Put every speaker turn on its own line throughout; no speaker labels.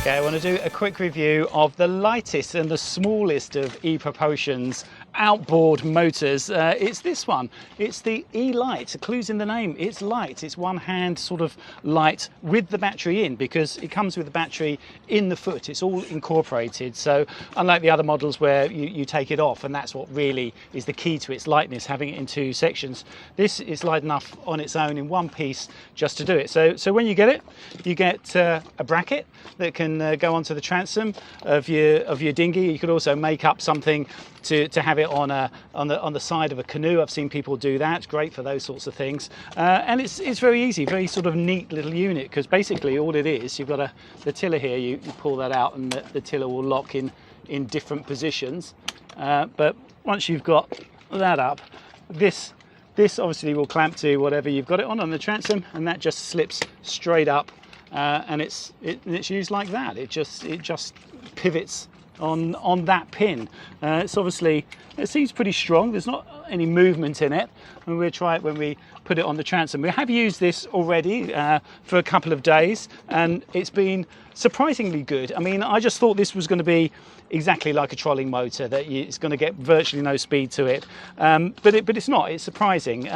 Okay, I want to do a quick review of the lightest and the smallest of ePropulsion's outboard motors. It's this one. It's the eLite. Clues in the name. It's light. It's one hand sort of light with the battery in, because it comes with the battery in the foot. It's all incorporated. So unlike the other models where you take it off, and that's what really is the key to its lightness, having it in two sections, this is light enough on its own in one piece just to do it. So when you get it, you get a bracket that can go onto the transom of your dinghy. You could also make up something to have it on the side of a canoe. I've seen people do that. Great for those sorts of things. And it's very easy, very sort of neat little unit, because basically all it is, you've got the tiller here. You pull that out, and the tiller will lock in different positions. But once you've got that up, this obviously will clamp to whatever you've got it on the transom, and that just slips straight up. And it's used like that. It just pivots on that pin. It's obviously, it seems pretty strong. There's not any movement in it, and we'll try it when we put it on the transom. We have used this already for a couple of days, and it's been surprisingly good. I mean, I just thought this was going to be exactly like a trolling motor, that it's going to get virtually no speed to it, but it's not. It's surprising.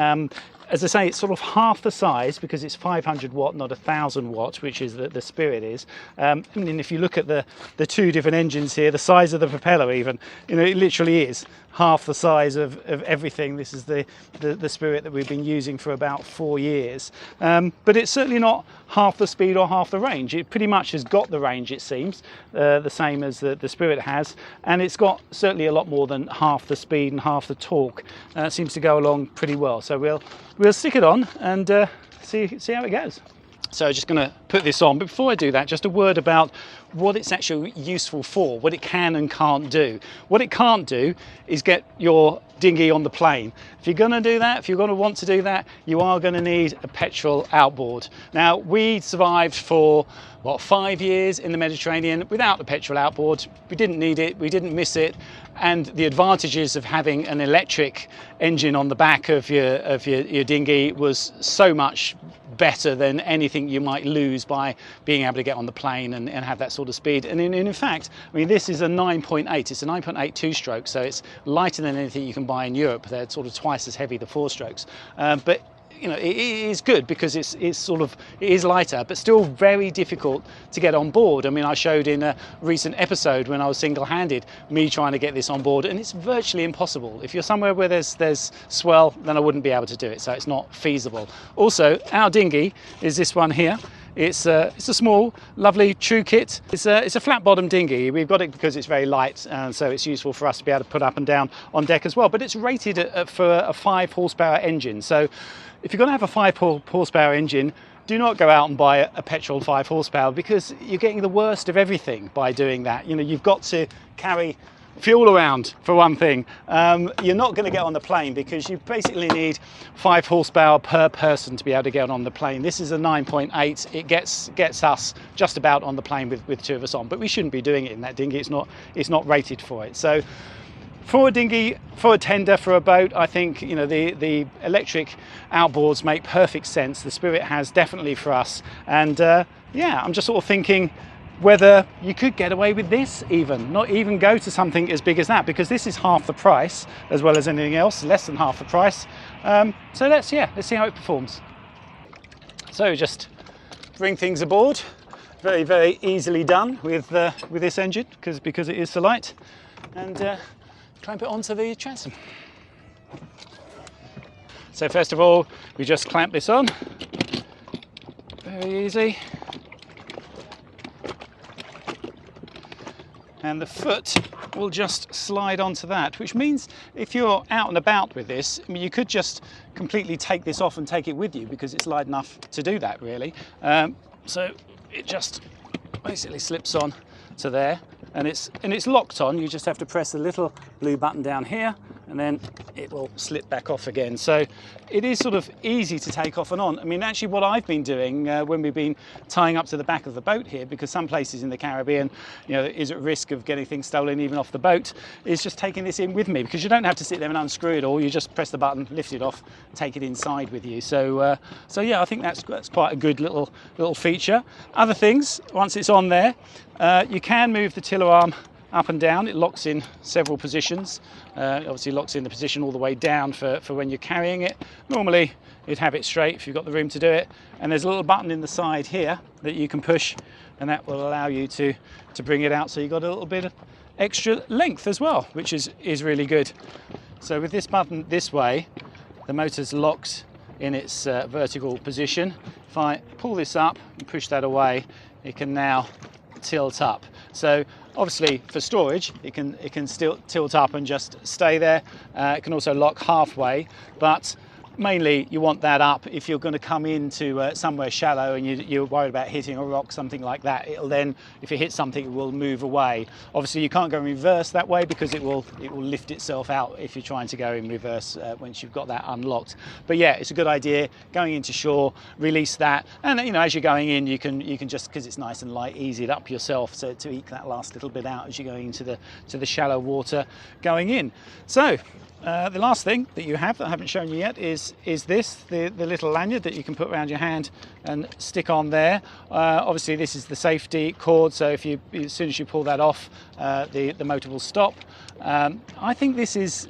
As I say, it's sort of half the size, because it's 500 watt, not 1000 watts, which is the Spirit is. And if you look at the two different engines here, the size of the propeller even, it literally is half the size of everything. This is the Spirit that we've been using for about 4 years. But it's certainly not half the speed or half the range. It pretty much has got the range, it seems, the same as the Spirit has, and it's got certainly a lot more than half the speed and half the torque. It seems to go along pretty well. So we'll stick it on and see how it goes. So just going to put this on, but before I do that, just a word about what it's actually useful for, what it can and can't do. What it can't do is get your dinghy on the plane. If you're going to do that, if you're going to want to do that, you are going to need a petrol outboard. Now, we survived for 5 years in the Mediterranean without the petrol outboard. We didn't need it, we didn't miss it, and the advantages of having an electric engine on the back of your dinghy was so much better than anything you might lose by being able to get on the plane and have that sort of speed. And in fact, I mean, this is a 9.8. It's a 9.8 two-stroke, so it's lighter than anything you can buy in Europe. They're sort of twice as heavy, the four-strokes. But it is good because it is lighter, but still very difficult to get on board. I mean, I showed in a recent episode when I was single-handed me trying to get this on board, and it's virtually impossible. If you're somewhere where there's swell, then I wouldn't be able to do it, so it's not feasible. Also, our dinghy is this one here. It's a small, lovely true kit. It's a flat bottom dinghy. We've got it because it's very light, and so it's useful for us to be able to put up and down on deck as well. But it's rated for a 5 horsepower engine. So if you're going to have a 5 horsepower engine, do not go out and buy a petrol 5 horsepower, because you're getting the worst of everything by doing that. You've got to carry fuel around, for one thing. You're not going to get on the plane, because you basically need 5 horsepower per person to be able to get on the plane. This is a 9.8. It gets us just about on the plane with 2 of us on, but we shouldn't be doing it in that dinghy. It's not rated for it. So for a dinghy, for a tender, for a boat, I think the electric outboards make perfect sense. The Spirit has definitely for us, and yeah, I'm just sort of thinking whether you could get away with this, not even go to something as big as that, because this is half the price as well as anything else, less than half the price. So let's see how it performs. So just bring things aboard. Very, very easily done with this engine, because it is so light, and clamp it onto the transom. So first of all, we just clamp this on. Very easy. And the foot will just slide onto that, which means if you're out and about with this, I mean, you could just completely take this off and take it with you, because it's light enough to do that, really. So it just basically slips on to there, and it's locked on. You just have to press the little blue button down here, and then it will slip back off again. So it is sort of easy to take off and on. I mean, actually what I've been doing when we've been tying up to the back of the boat here, because some places in the Caribbean, you know, is at risk of getting things stolen even off the boat, is just taking this in with me, because you don't have to sit there and unscrew it all. You just press the button, lift it off, take it inside with you. So yeah, I think that's quite a good little feature. Other things, once it's on there, you can move the tiller arm up and down. It locks in several positions. Obviously locks in the position all the way down for when you're carrying it. Normally you'd have it straight if you've got the room to do it. And there's a little button in the side here that you can push, and that will allow you to bring it out, so you've got a little bit of extra length as well, which is really good. So with this button this way, the motor's locked in its vertical position. If I pull this up and push that away, it can now tilt up. So obviously for storage it can still tilt up and just stay there. It can also lock halfway, but mainly you want that up if you're going to come into somewhere shallow and you're worried about hitting a rock, something like that. It'll then, if it hits something, it will move away. Obviously you can't go in reverse that way, because it will lift itself out if you're trying to go in reverse once you've got that unlocked. But yeah, it's a good idea going into shore. Release that, and you know, as you're going in, you can just, because it's nice and light, ease it up yourself to eke that last little bit out as you're going into the shallow water going in. So the last thing that you have that I haven't shown you yet is this, the little lanyard that you can put around your hand and stick on there. Obviously this is the safety cord, so as soon as you pull that off, the motor will stop. I think this is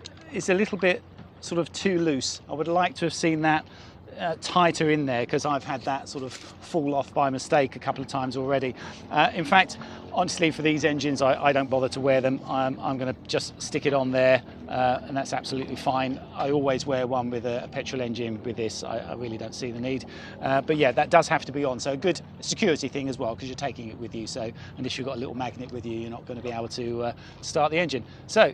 a little bit sort of too loose. I would like to have seen that tighter in there, because I've had that sort of fall off by mistake a couple of times already. In fact, honestly, for these engines I don't bother to wear them. I'm going to just stick it on there, and that's absolutely fine. I always wear one with a petrol engine. With this I really don't see the need, but yeah, that does have to be on. So a good security thing as well, because you're taking it with you, so unless you've got a little magnet with you, you're not going to be able to start the engine. So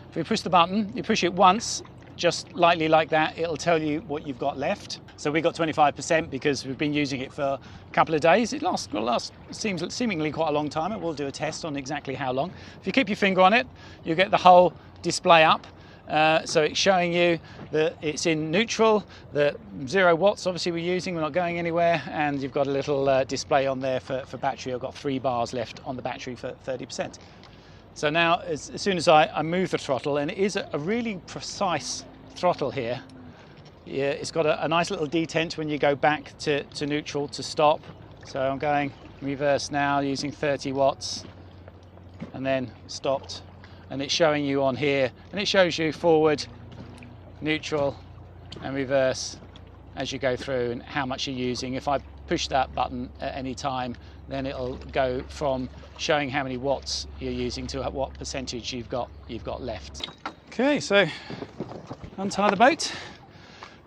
if you push the button, you push it once, just lightly like that, it'll tell you what you've got left. So we got 25% because we've been using it for a couple of days. It lasts seemingly quite a long time, and we'll do a test on exactly how long. If you keep your finger on it, you get the whole display up. So it's showing you that it's in neutral, the 0 watts obviously we're using, we're not going anywhere, and you've got a little display on there for battery. I've got 3 bars left on the battery for 30%. So now, as soon as I move the throttle, and it is a really precise throttle here. Yeah, it's got a nice little detent when you go back to neutral to stop. So I'm going reverse now using 30 watts, and then stopped. And it's showing you on here, and it shows you forward, neutral, and reverse as you go through, and how much you're using. If I push that button at any time, then it'll go from showing how many watts you're using to what percentage you've got left. Okay, so untie the boat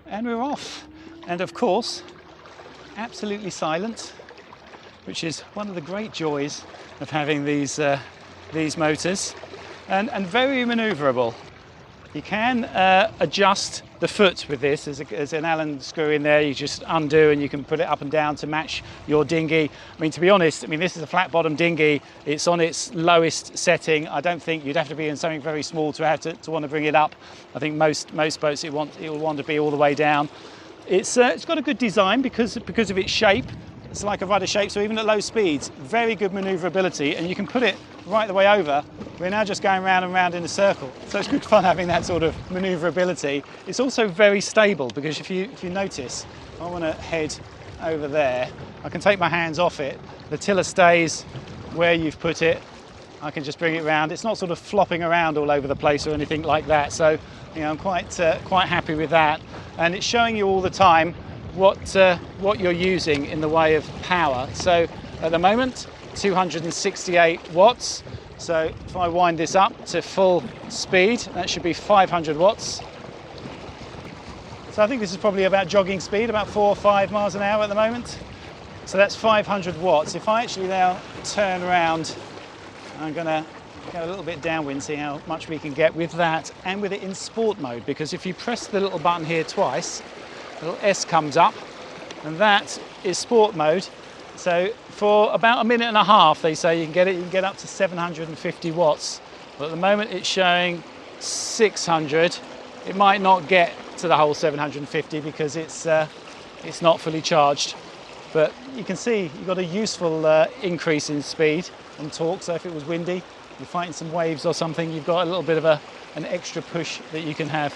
and we're off. And of course, absolutely silent, which is one of the great joys of having these motors, and very maneuverable. You can adjust the foot with this. There's an Allen screw in there. You just undo and you can put it up and down to match your dinghy. I mean, to be honest, this is a flat bottom dinghy. It's on its lowest setting. I don't think you'd have to be in something very small to have to want to bring it up. I think most boats it will want to be all the way down. It's got a good design because of its shape. It's like a rudder shape, so even at low speeds, very good maneuverability, and you can put it right the way over. We're now just going round and round in a circle, so it's good fun having that sort of maneuverability. It's also very stable, because if you notice, I want to head over there, I can take my hands off it, the tiller stays where you've put it, I can just bring it round. It's not sort of flopping around all over the place or anything like that, so I'm quite happy with that. And it's showing you all the time what you're using in the way of power. So at the moment, 268 watts. So if I wind this up to full speed, that should be 500 watts. So I think this is probably about jogging speed, about 4 or 5 miles an hour at the moment. So that's 500 watts. If I actually now turn around, I'm going to go a little bit downwind, see how much we can get with that, and with it in sport mode, because if you press the little button here twice, the little S comes up, and that is sport mode. So for about 1.5 minutes, they say you can get up to 750 watts. But at the moment it's showing 600. It might not get to the whole 750 because it's not fully charged. But you can see you've got a useful increase in speed and torque. So if it was windy, you're fighting some waves or something, you've got a little bit of an extra push that you can have.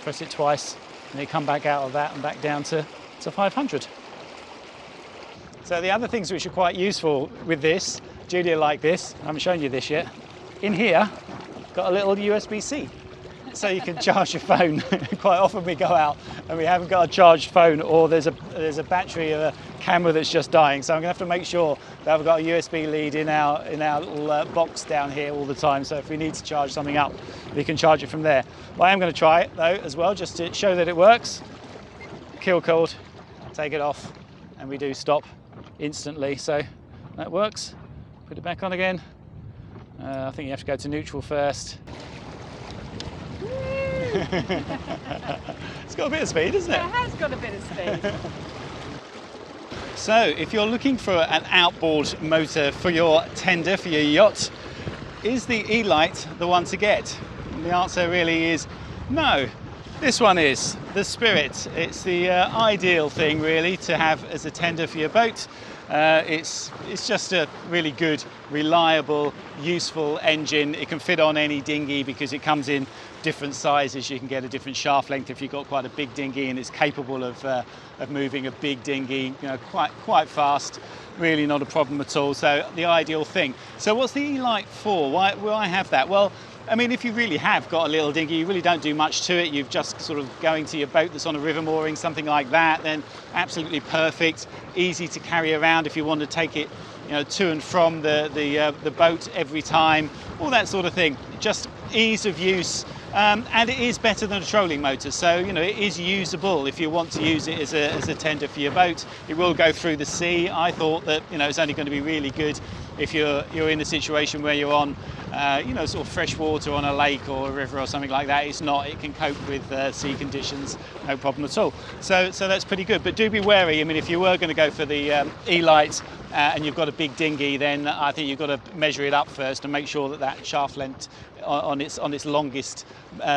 Press it twice and you come back out of that and back down to 500. So the other things which are quite useful with this, Julia liked this, I haven't shown you this yet. In here, got a little USB-C. So you can charge your phone. Quite often we go out and we haven't got a charged phone, or there's a battery of a camera that's just dying. So I'm gonna have to make sure that I've got a USB lead in our little box down here all the time. So if we need to charge something up, we can charge it from there. Well, I am gonna try it though as well, just to show that it works. Kill cord, take it off, and we do stop instantly. So that works. Put it back on again. I think you have to go to neutral first. It's got a bit of speed, isn't it?
It has got a bit of speed.
So if you're looking for an outboard motor for your tender, for your yacht, is the eLite the one to get? And the answer really is no. This one is the Spirit. It's the ideal thing really to have as a tender for your boat. It's just a really good, reliable, useful engine. It can fit on any dinghy because it comes in different sizes. You can get a different shaft length if you've got quite a big dinghy, and it's capable of moving a big dinghy, you know, quite fast. Really not a problem at all. So the ideal thing. So what's the eLite for? Why will I have that? Well, I mean, if you really have got a little dinghy, you really don't do much to it, you've just sort of going to your boat that's on a river mooring, something like that, then absolutely perfect, easy to carry around if you want to take it, you know, to and from the boat every time, all that sort of thing. Just ease of use, and it is better than a trolling motor, so you know it is usable if you want to use it as a tender for your boat. It will go through the sea. I thought that, you know, it's only going to be really good if you're in a situation where you're on you know, sort of fresh water on a lake or a river or something like that. It's not. It can cope with sea conditions, no problem at all. So that's pretty good. But do be wary. I mean, if you were going to go for the eLite and you've got a big dinghy, then I think you've got to measure it up first and make sure that shaft length on its longest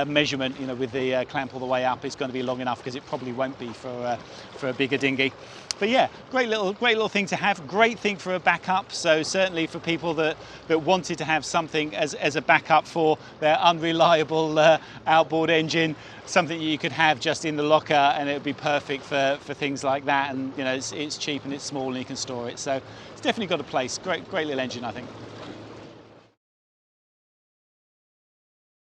measurement, you know, with the clamp all the way up, is going to be long enough, because it probably won't be for a bigger dinghy. But yeah, great little thing to have. Great thing for a backup. So certainly for people that wanted to have something as a backup for their unreliable outboard engine, something you could have just in the locker, and it would be perfect for things like that. And you know, it's cheap and it's small and you can store it. So it's definitely got a place. Great little engine, I think.